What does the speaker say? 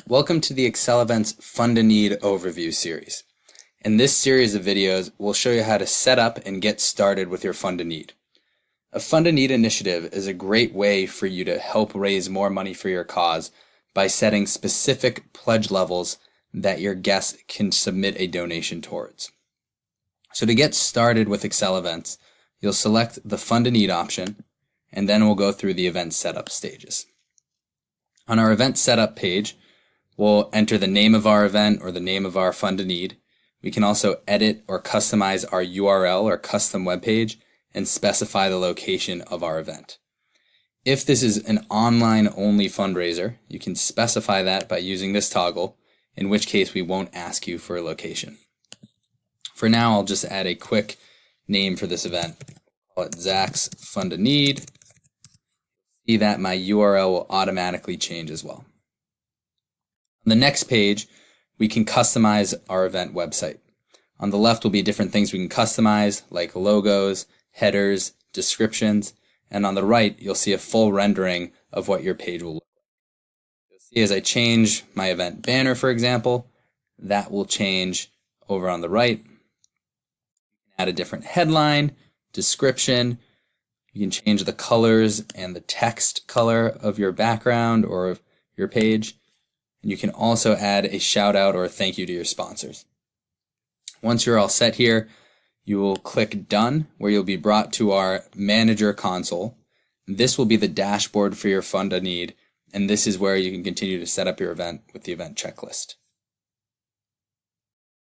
Welcome to the Accelevents Fund a Need overview series. In this series of videos, we'll show you how to set up and get started with your Fund a Need. A Fund a Need initiative is a great way for you to help raise more money for your cause by setting specific pledge levels that your guests can submit a donation towards. So to get started with Accelevents, you'll select the Fund a Need option, and then we'll go through the event setup stages. On our event setup page, we'll enter the name of our event or the name of our Fund a Need. We can also edit or customize our URL or custom web page and specify the location of our event. If this is an online-only fundraiser, you can specify that by using this toggle, in which case we won't ask you for a location. For now, I'll just add a quick name for this event. Call it Zach's Fund a Need. See that my URL will automatically change as well. On the next page, we can customize our event website. On the left will be different things we can customize, like logos, headers, descriptions, and on the right, you'll see a full rendering of what your page will look like. You'll see as I change my event banner, for example, that will change over on the right. You can add a different headline, description. You can change the colors and the text color of your background or of your page. You can also add a shout out or a thank you to your sponsors. Once you're all set here, you will click Done, where you'll be brought to our Manager console. This will be the dashboard for your Fund a Need, and this is where you can continue to set up your event with the event checklist.